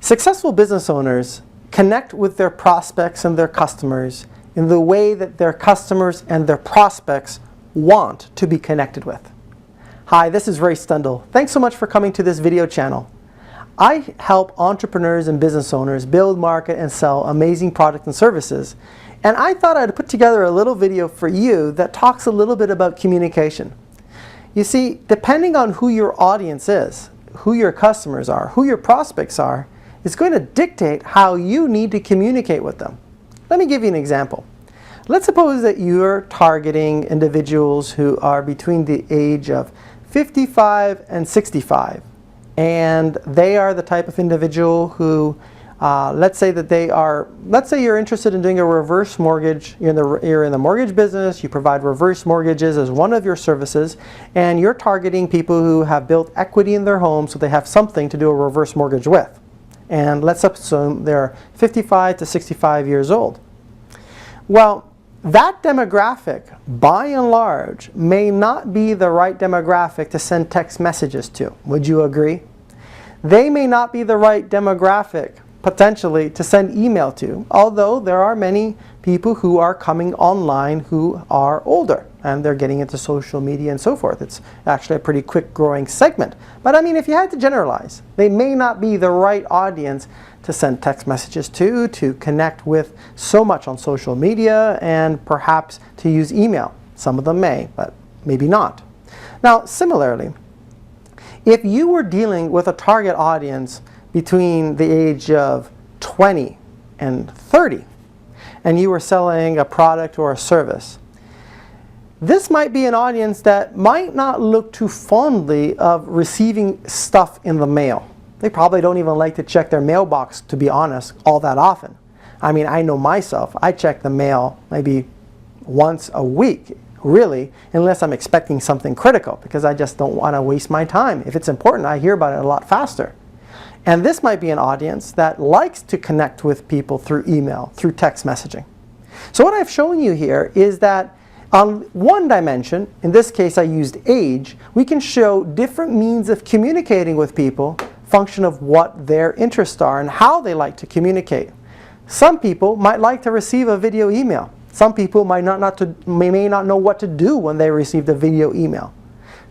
Successful business owners connect with their prospects and their customers in the way that their customers and their prospects want to be connected with. Hi, this is Ray Stendall. Thanks so much for coming to this video channel. I help entrepreneurs and business owners build, market, and sell amazing products and services. And I thought I'd put together a little video for you that talks a little bit about communication. You see, depending on who your audience is, who your customers are, who your prospects are, it's going to dictate how you need to communicate with them. Let me give you an example. Let's suppose that you're targeting individuals who are between the age of 55 and 65. And they are the type of individual who, let's say you're interested in doing a reverse mortgage. You're in the mortgage business, you provide reverse mortgages as one of your services, and you're targeting people who have built equity in their home so they have something to do a reverse mortgage with. And let's assume they're 55 to 65 years old. Well, that demographic, by and large, may not be the right demographic to send text messages to. Would you agree? They may not be the right demographic, potentially, to send email to, although there are many people who are coming online who are older, and they're getting into social media and so forth. It's actually a pretty quick growing segment. But I mean, if you had to generalize, they may not be the right audience to send text messages to connect with so much on social media, and perhaps to use email. Some of them may, but maybe not. Now, similarly, if you were dealing with a target audience between the age of 20 and 30, and you were selling a product or a service, this might be an audience that might not look too fondly of receiving stuff in the mail. They probably don't even like to check their mailbox, to be honest, all that often. I mean, I know myself, I check the mail maybe once a week, really, unless I'm expecting something critical, because I just don't want to waste my time. If it's important, I hear about it a lot faster. And this might be an audience that likes to connect with people through email, through text messaging. So what I've shown you here is that on one dimension, in this case I used age, we can show different means of communicating with people, function of what their interests are and how they like to communicate. Some people might like to receive a video email. Some people may not know what to do when they receive the video email.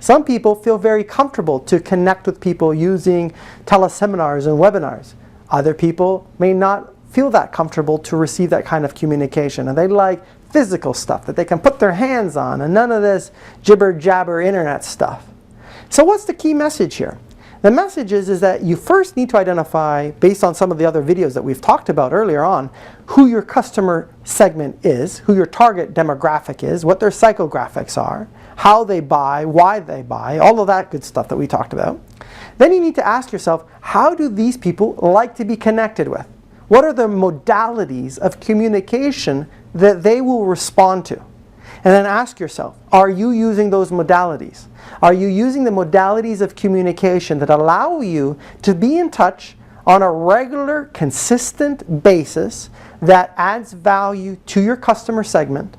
Some people feel very comfortable to connect with people using teleseminars and webinars. Other people may not feel that comfortable to receive that kind of communication, and they like physical stuff that they can put their hands on, and none of this jibber-jabber internet stuff. So what's the key message here? The message is that you first need to identify, based on some of the other videos that we've talked about earlier on, who your customer segment is, who your target demographic is, what their psychographics are, how they buy, why they buy, all of that good stuff that we talked about. Then you need to ask yourself, how do these people like to be connected with? What are the modalities of communication that they will respond to? And then ask yourself, are you using those modalities? Are you using the modalities of communication that allow you to be in touch on a regular, consistent basis that adds value to your customer segment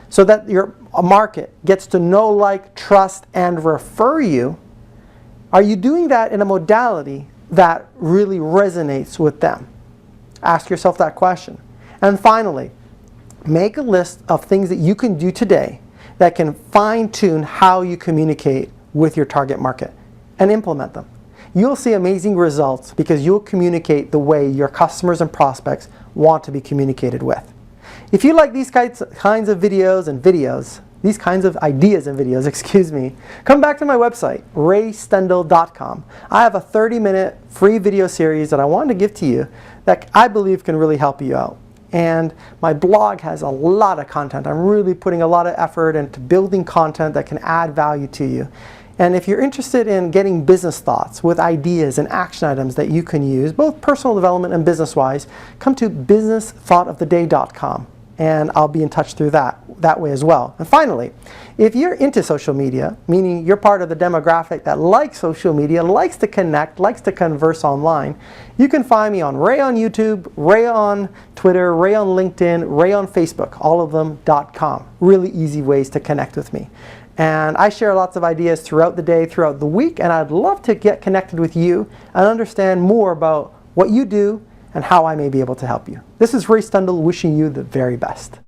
so that your market gets to know, like, trust, and refer you? Are you doing that in a modality that really resonates with them? Ask yourself that question. And finally, make a list of things that you can do today that can fine-tune how you communicate with your target market and implement them. You'll see amazing results because you'll communicate the way your customers and prospects want to be communicated with. If you like these kinds of videos, these kinds of ideas and videos, excuse me, come back to my website, raystendall.com. I have a 30-minute free video series that I wanted to give to you that I believe can really help you out. And my blog has a lot of content. I'm really putting a lot of effort into building content that can add value to you. And if you're interested in getting business thoughts with ideas and action items that you can use, both personal development and business-wise, come to businessthoughtoftheday.com. And I'll be in touch through that way as well. And finally, if you're into social media, meaning you're part of the demographic that likes social media, likes to connect, likes to converse online, you can find me on Ray on YouTube, Ray on Twitter, Ray on LinkedIn, Ray on Facebook, all of them .com. Really easy ways to connect with me. And I share lots of ideas throughout the day, throughout the week, and I'd love to get connected with you and understand more about what you do, and how I may be able to help you. This is Ray Stendall wishing you the very best.